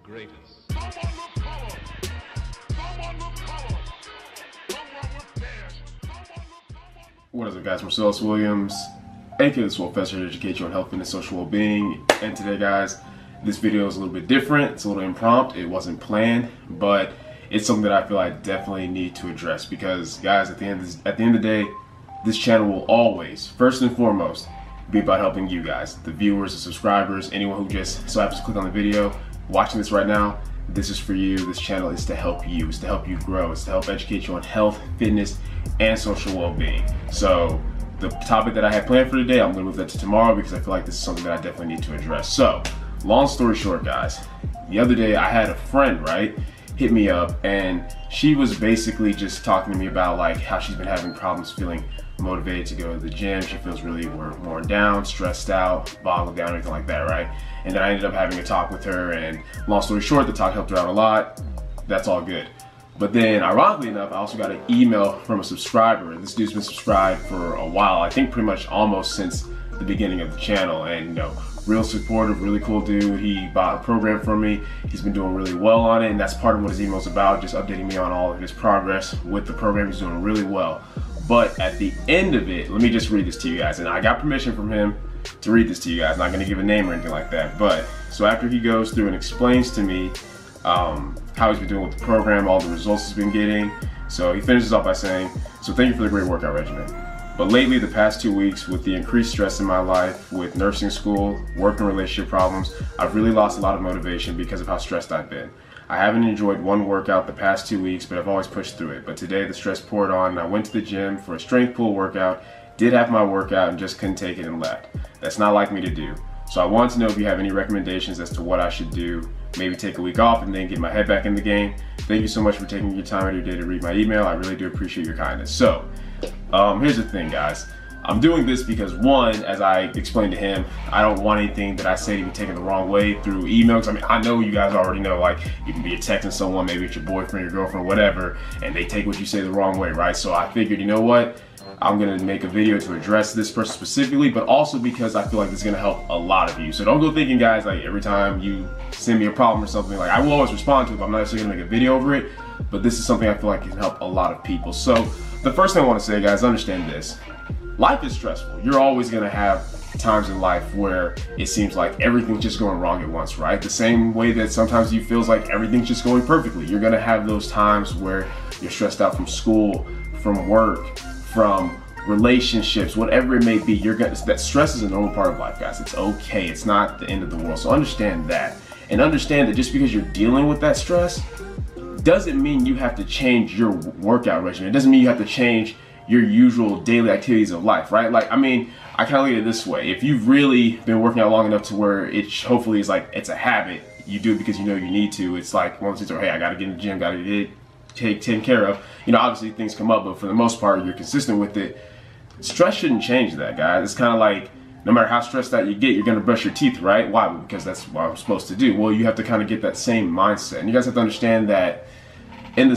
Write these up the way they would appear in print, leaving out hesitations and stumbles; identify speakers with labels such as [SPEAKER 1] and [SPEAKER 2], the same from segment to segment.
[SPEAKER 1] greatest.
[SPEAKER 2] What is up, guys? Marshmallows Williams, aka TheSwolefessor, to educate you on health, fitness, social well-being. And today, guys, this video is a little bit different. It's a little impromptu. It wasn't planned, but it's something that I feel I definitely need to address because, guys, at the end of the day, this channel will always, first and foremost, be about helping you guys, the viewers, the subscribers, anyone who just so happens to click on the video, watching this right now. This is for you. This channel is to help you. It's to help you grow. It's to help educate you on health, fitness, and social well-being. So the topic that I had planned for today, I'm gonna move that to tomorrow because I feel like this is something that I definitely need to address. So long story short, guys, the other day I had a friend, right, hit me up, and she was basically just talking to me about like how she's been having problems feeling motivated to go to the gym. She feels really worn down, stressed out, boggled down, everything like that, right? And then I ended up having a talk with her, and long story short, the talk helped her out a lot. That's all good. But then, ironically enough, I also got an email from a subscriber. This dude's been subscribed for a while, I think pretty much almost since the beginning of the channel, and you know, real supportive, really cool dude. He bought a program from me. He's been doing really well on it, and that's part of what his email's about, just updating me on all of his progress with the program. He's doing really well. But at the end of it, let me just read this to you guys, and I got permission from him to read this to you guys. I'm not gonna give a name or anything like that, but so after he goes through and explains to me how he's been doing with the program, all the results he's been getting, so he finishes off by saying, so thank you for the great workout regimen. But lately, the past 2 weeks, with the increased stress in my life, with nursing school, work and relationship problems, I've really lost a lot of motivation because of how stressed I've been. I haven't enjoyed one workout the past 2 weeks, but I've always pushed through it. But today the stress poured on and I went to the gym for a strength pull workout, did have my workout and just couldn't take it and left. That's not like me to do. So I want to know if you have any recommendations as to what I should do. Maybe take a week off and then get my head back in the game. Thank you so much for taking your time out of your day to read my email. I really do appreciate your kindness. So here's the thing, guys. I'm doing this because, one, as I explained to him, I don't want anything that I say to be taken the wrong way through emails. I mean, I know you guys already know, like, you can be texting someone, maybe it's your boyfriend, your girlfriend, whatever, and they take what you say the wrong way, right? So I figured, you know what? I'm gonna make a video to address this person specifically, but also because I feel like this is gonna help a lot of you. So don't go thinking, guys, like every time you send me a problem or something, like I will always respond to it, but I'm not necessarily gonna make a video over it. But this is something I feel like can help a lot of people. So the first thing I wanna say, guys, understand this. Life is stressful. You're always gonna have times in life where it seems like everything's just going wrong at once, right? The same way that sometimes you feel like everything's just going perfectly. You're gonna have those times where you're stressed out from school, from work, from relationships, whatever it may be. That stress is a normal part of life, guys. It's okay. It's not the end of the world. So understand that. And understand that just because you're dealing with that stress doesn't mean you have to change your workout regimen. It doesn't mean you have to change your usual daily activities of life, right? Like, I mean, I kind of look at it this way. If you've really been working out long enough to where it hopefully is like, it's a habit, you do it because you know you need to. It's like one of those things where, hey, I gotta get in the gym, gotta get taken care of. You know, obviously things come up, but for the most part, you're consistent with it. Stress shouldn't change that, guys. It's kind of like, no matter how stressed out you get, you're gonna brush your teeth, right? Why? Because that's what I'm supposed to do. Well, you have to kind of get that same mindset. And you guys have to understand that in the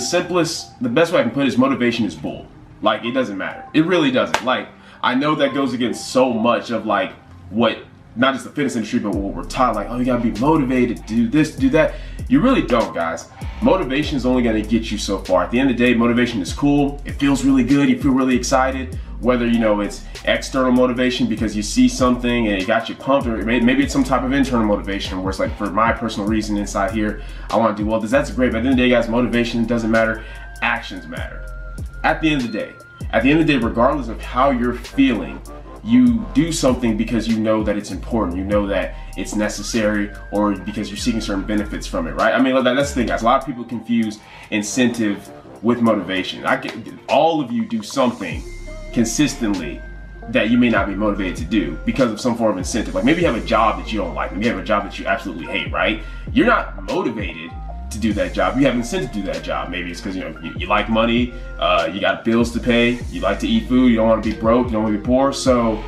[SPEAKER 2] best way I can put it is motivation is bull. Like, it doesn't matter. It really doesn't. Like, I know that goes against so much of like what, not just the fitness industry, but what we're taught, like, oh, you gotta be motivated to do this, do that. You really don't, guys. Motivation is only gonna get you so far. At the end of the day, motivation is cool. It feels really good. You feel really excited. Whether, you know, it's external motivation because you see something and it got you pumped, or maybe it's some type of internal motivation where it's like, for my personal reason inside here, I wanna do well. That's great, but at the end of the day, guys, motivation doesn't matter. Actions matter. At the end of the day, regardless of how you're feeling, you do something because you know that it's important, you know that it's necessary, or because you're seeking certain benefits from it, right? I mean, that's the thing, guys. A lot of people confuse incentive with motivation. All of you do something consistently that you may not be motivated to do because of some form of incentive. Like, maybe you have a job that you don't like, maybe you have a job that you absolutely hate, right? You're not motivated to do that job. You have incentive to do that job. Maybe it's because, you know, you like money, you got bills to pay, you like to eat food, you don't want to be broke, you don't want to be poor. So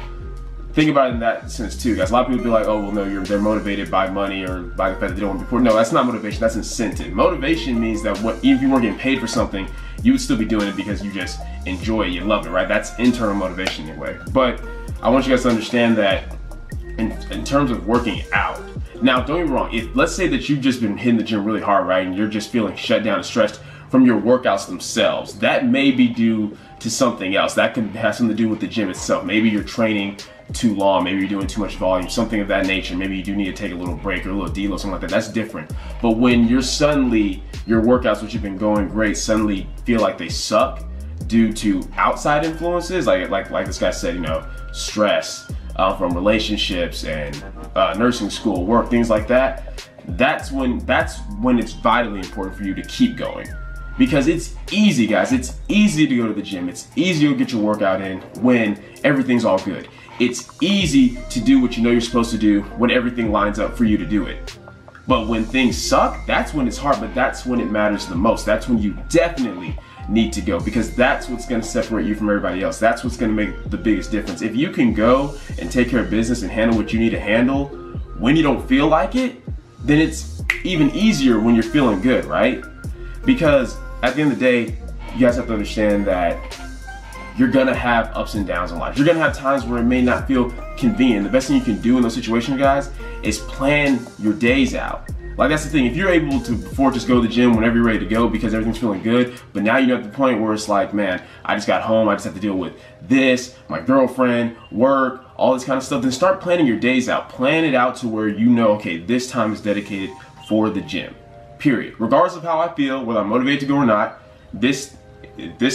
[SPEAKER 2] think about it in that sense too, guys. A lot of people be like, oh, well, no, they're motivated by money or by the fact that they don't want to be poor. No, that's not motivation, that's incentive. Motivation means that even if you weren't getting paid for something, you would still be doing it because you just enjoy it, you love it, right? That's internal motivation anyway. But I want you guys to understand that in terms of working out. Now, don't get me wrong, if let's say that you've just been hitting the gym really hard, right, and you're just feeling shut down and stressed from your workouts themselves, that may be due to something else. That can have something to do with the gym itself. Maybe you're training too long, maybe you're doing too much volume, something of that nature. Maybe you do need to take a little break or a little deload, something like that. That's different. But when you're suddenly, your workouts, which have been going great, suddenly feel like they suck due to outside influences, like this guy said, you know, stress from relationships and nursing school, work, things like that, that's when it's vitally important for you to keep going. Because it's easy, guys. It's easy to go to the gym. It's easy to get your workout in when everything's all good. It's easy to do what you know you're supposed to do when everything lines up for you to do it. But when things suck, that's when it's hard, but that's when it matters the most. That's when you definitely need to go, because that's what's going to separate you from everybody else. That's what's going to make the biggest difference. If you can go and take care of business and handle what you need to handle when you don't feel like it, then it's even easier when you're feeling good, right? Because at the end of the day, you guys have to understand that you're gonna have ups and downs in life. You're gonna have times where it may not feel convenient. The best thing you can do in those situations, guys, is plan your days out. Like, that's the thing. If you're able to before just go to the gym whenever you're ready to go because everything's feeling good, but now you're at the point where it's like, man, I just got home, I just have to deal with this, my girlfriend, work, all this kind of stuff, then start planning your days out. Plan it out to where you know, okay, this time is dedicated for the gym, period. Regardless of how I feel, whether I'm motivated to go or not, this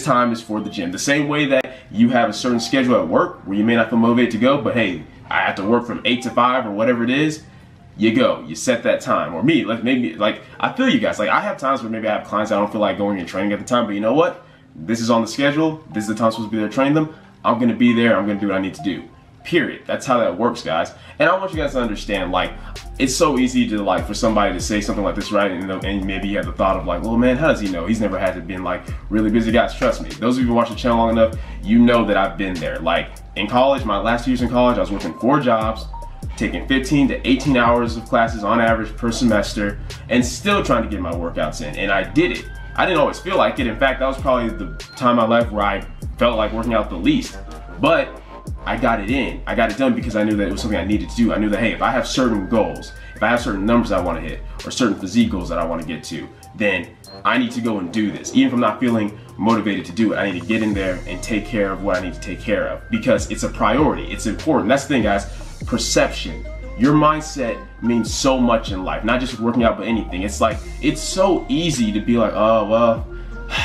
[SPEAKER 2] time is for the gym. The same way that you have a certain schedule at work where you may not feel motivated to go, but hey, I have to work from 8 to 5 or whatever it is, you go, you set that time. Or me, like maybe, like, I feel you guys, like I have times where maybe I have clients I don't feel like going and training at the time, but you know what? This is on the schedule, this is the time I'm supposed to be there training them, I'm gonna be there, I'm gonna do what I need to do. Period. That's how that works, guys. And I want you guys to understand, like, it's so easy to, like, for somebody to say something like this, right? And maybe you have the thought of like, well, man, how does he know? He's never had to been like really busy. Guys, trust me. Those of you who watch the channel long enough, you know that I've been there. Like in college, my last 2 years in college, I was working 4 jobs, taking 15 to 18 hours of classes on average per semester, and still trying to get my workouts in. And I did it. I didn't always feel like it. In fact, that was probably the time in my life where I felt like working out the least. But I got it in. I got it done because I knew that it was something I needed to do. I knew that, hey, if I have certain goals, if I have certain numbers I want to hit, or certain physique goals that I want to get to, then I need to go and do this. Even if I'm not feeling motivated to do it, I need to get in there and take care of what I need to take care of, because it's a priority. It's important. That's the thing, guys. Perception. Your mindset means so much in life, not just working out, but anything. It's like, it's so easy to be like, oh, well,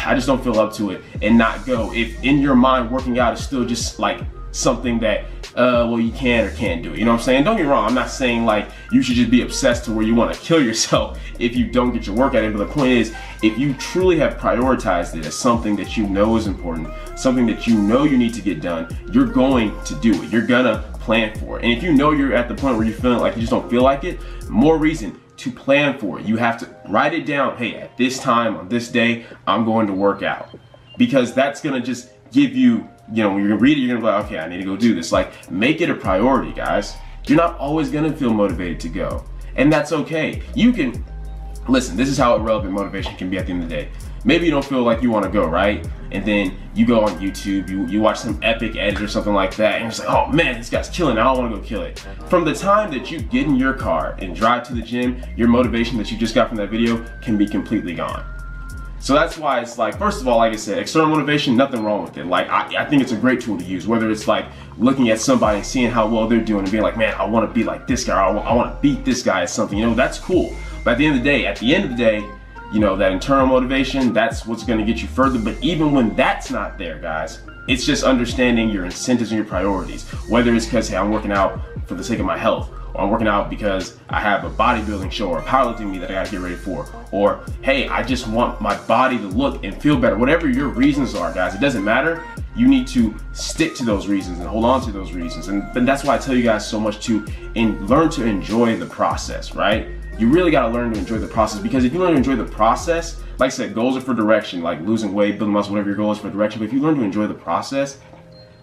[SPEAKER 2] I just don't feel up to it, and not go. If in your mind working out is still just like something that well, you can or can't do it. You know what I'm saying? Don't get me wrong, I'm not saying like you should just be obsessed to where you want to kill yourself if you don't get your workout in, but the point is, if you truly have prioritized it as something that you know is important, something that you know you need to get done, you're going to do it. You're gonna plan for it. And if you know you're at the point where you're feeling like you just don't feel like it, more reason to plan for it. You have to write it down. Hey, at this time, on this day, I'm going to work out. Because that's gonna just give you, you know, when you're gonna read it, you're gonna be like, okay, I need to go do this. Like, make it a priority, guys. You're not always gonna feel motivated to go. And that's okay. You can, listen, this is how irrelevant motivation can be at the end of the day. Maybe you don't feel like you wanna go, right? And then you go on YouTube, you watch some epic edit or something like that, and you're just like, oh man, this guy's killing it, I don't wanna go kill it. From the time that you get in your car and drive to the gym, your motivation that you just got from that video can be completely gone. So that's why it's like, first of all, like I said, external motivation, nothing wrong with it. Like, I think it's a great tool to use, whether it's like looking at somebody and seeing how well they're doing and being like, man, I want to be like this guy, or I want to beat this guy at something, you know, that's cool. But at the end of the day, you know, that internal motivation, that's what's going to get you further. But even when that's not there, guys, it's just understanding your incentives and your priorities. Whether it's because, hey, I'm working out for the sake of my health, or I'm working out because I have a bodybuilding show or a powerlifting meet that I gotta get ready for, or hey, I just want my body to look and feel better. Whatever your reasons are, guys, it doesn't matter. You need to stick to those reasons and hold on to those reasons. And that's why I tell you guys so much to learn to enjoy the process, right? You really gotta learn to enjoy the process, because if you learn to enjoy the process, like I said, goals are for direction, like losing weight, building muscle, whatever your goal is for direction. But if you learn to enjoy the process,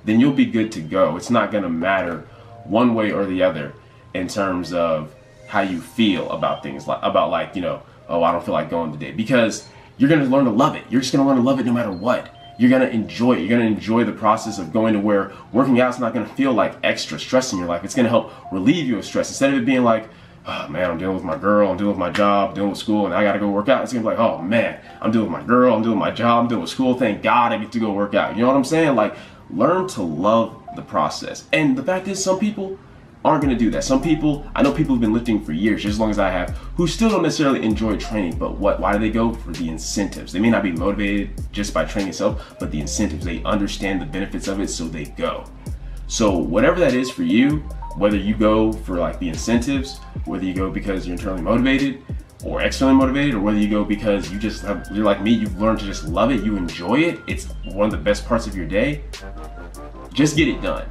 [SPEAKER 2] then you'll be good to go. It's not gonna matter one way or the other in terms of how you feel about things, like, you know, oh, I don't feel like going today, because you're gonna learn to love it. You're just gonna learn to love it no matter what. you're gonna enjoy it. You're gonna enjoy the process of going to where working out is not gonna feel like extra stress in your life. It's gonna help relieve you of stress. Instead of it being like, oh man, I'm dealing with my girl, I'm dealing with my job, dealing with school, and I gotta go work out. It's gonna be like, oh man, I'm dealing with my girl, I'm dealing with my job, I'm dealing with school. Thank God I get to go work out. You know what I'm saying? Like, learn to love the process. And the fact is, some people aren't gonna do that. Some people, I know people who've been lifting for years, just as long as I have, who still don't necessarily enjoy training, but why do they go? For the incentives. They may not be motivated just by training itself, but the incentives, they understand the benefits of it, so they go. So whatever that is for you, whether you go for like the incentives, whether you go because you're internally motivated or externally motivated, or whether you go because you're like me, you've learned to just love it, you enjoy it, it's one of the best parts of your day, just get it done.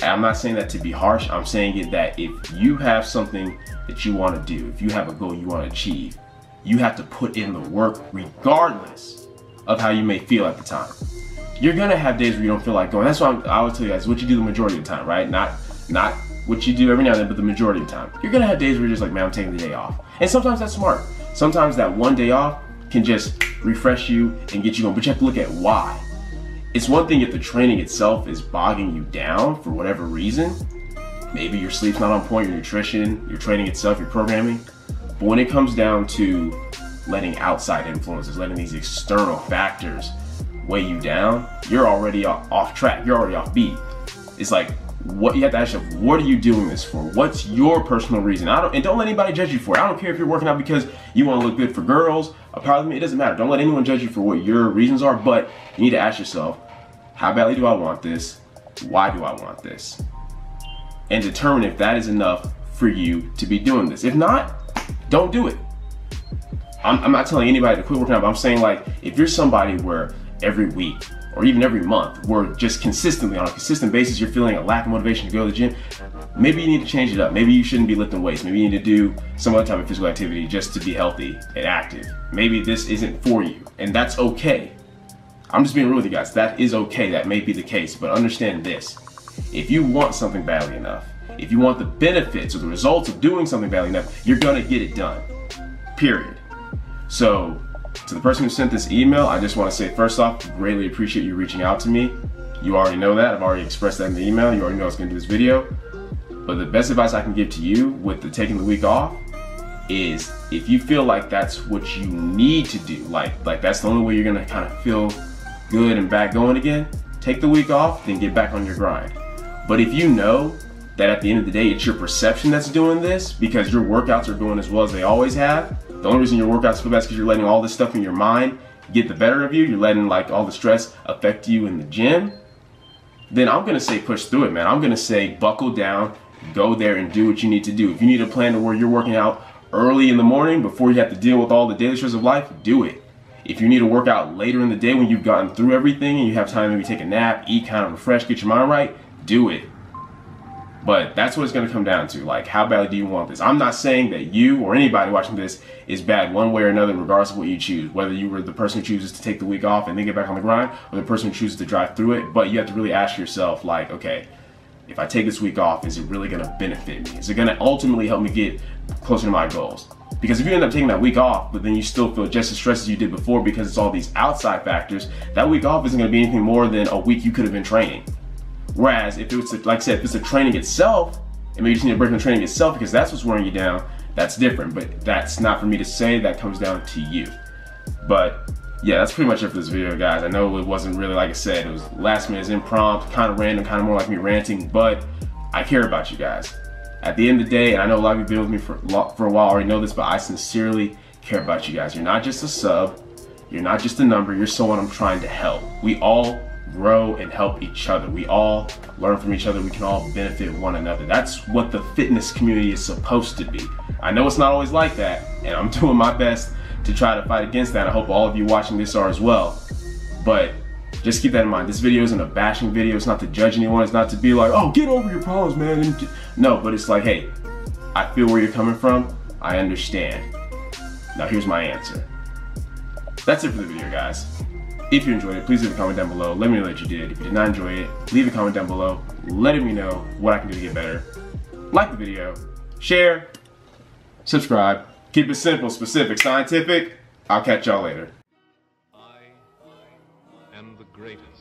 [SPEAKER 2] And I'm not saying that to be harsh, I'm saying it that if you have something that you want to do, if you have a goal you want to achieve, you have to put in the work regardless of how you may feel at the time. You're gonna have days where you don't feel like going. That's why I always tell you guys, what you do the majority of the time, right? Not what you do every now and then, but the majority of the time. You're gonna have days where you're just like, man, I'm taking the day off. And sometimes that's smart. Sometimes that one day off can just refresh you and get you going, but you have to look at why. It's one thing if the training itself is bogging you down for whatever reason. Maybe your sleep's not on point, your nutrition, your training itself, your programming. But when it comes down to letting outside influences, letting these external factors weigh you down, you're already off track, you're already off beat. It's like, what you have to ask yourself, what are you doing this for? What's your personal reason? And don't let anybody judge you for it. I don't care if you're working out because you want to look good for girls, it doesn't matter. Don't let anyone judge you for what your reasons are, but you need to ask yourself, how badly do I want this? Why do I want this? And determine if that is enough for you to be doing this. If not, don't do it. I'm not telling anybody to quit working out, but I'm saying, like, if you're somebody where every week or even every month, where just consistently, on a consistent basis, you're feeling a lack of motivation to go to the gym, maybe you need to change it up. Maybe you shouldn't be lifting weights. Maybe you need to do some other type of physical activity just to be healthy and active. Maybe this isn't for you, and that's okay. I'm just being real with you guys. That is okay. That may be the case, but understand this. If you want something badly enough, if you want the benefits or the results of doing something badly enough, you're gonna get it done, period. So, to the person who sent this email, I just want to say, first off, greatly appreciate you reaching out to me. You already know that. I've already expressed that in the email. You already know I was going to do this video. But the best advice I can give to you with the taking the week off is, if you feel like that's what you need to do, like that's the only way you're going to kind of feel good and back going again, take the week off, then get back on your grind. But if you know that at the end of the day, it's your perception that's doing this, because your workouts are going as well as they always have, the only reason your workouts feel bad is because you're letting all this stuff in your mind get the better of you, you're letting like all the stress affect you in the gym, then I'm gonna say push through it, man. I'm gonna say buckle down, go there and do what you need to do. If you need a plan to where you're working out early in the morning before you have to deal with all the daily stress of life, do it. If you need to work out later in the day when you've gotten through everything and you have time to maybe take a nap, eat, kind of refresh, get your mind right, do it. But that's what it's going to come down to. Like, how badly do you want this? I'm not saying that you or anybody watching this is bad one way or another, regardless of what you choose. Whether you were the person who chooses to take the week off and then get back on the grind, or the person who chooses to drive through it. But you have to really ask yourself, like, okay, if I take this week off, is it really going to benefit me? Is it going to ultimately help me get closer to my goals? Because if you end up taking that week off, but then you still feel just as stressed as you did before because it's all these outside factors, that week off isn't going to be anything more than a week you could have been training. Whereas if it's, like I said, if it's the training itself, and maybe you just need a break from the training itself because that's what's wearing you down, that's different. But that's not for me to say, that comes down to you. But yeah, that's pretty much it for this video, guys. I know it wasn't really, like I said, it was last minute, impromptu, kind of random, kind of more like me ranting, but I care about you guys. At the end of the day, and I know a lot of you have been with me for a while, already know this, but I sincerely care about you guys. You're not just a sub, you're not just a number, you're someone I'm trying to help. We all grow and help each other. We all learn from each other. We can all benefit one another. That's what the fitness community is supposed to be. I know it's not always like that, and I'm doing my best to try to fight against that. I hope all of you watching this are as well. But just keep that in mind. This video isn't a bashing video. It's not to judge anyone. It's not to be like, oh, get over your problems, man. No, but it's like, hey, I feel where you're coming from. I understand. Now here's my answer. That's it for the video, guys. If you enjoyed it, please leave a comment down below. Let me know that you did. If you did not enjoy it, leave a comment down below, letting me know what I can do to get better. Like the video, share, subscribe. Keep it simple, specific, scientific. I'll catch y'all later.
[SPEAKER 1] I am the greatest.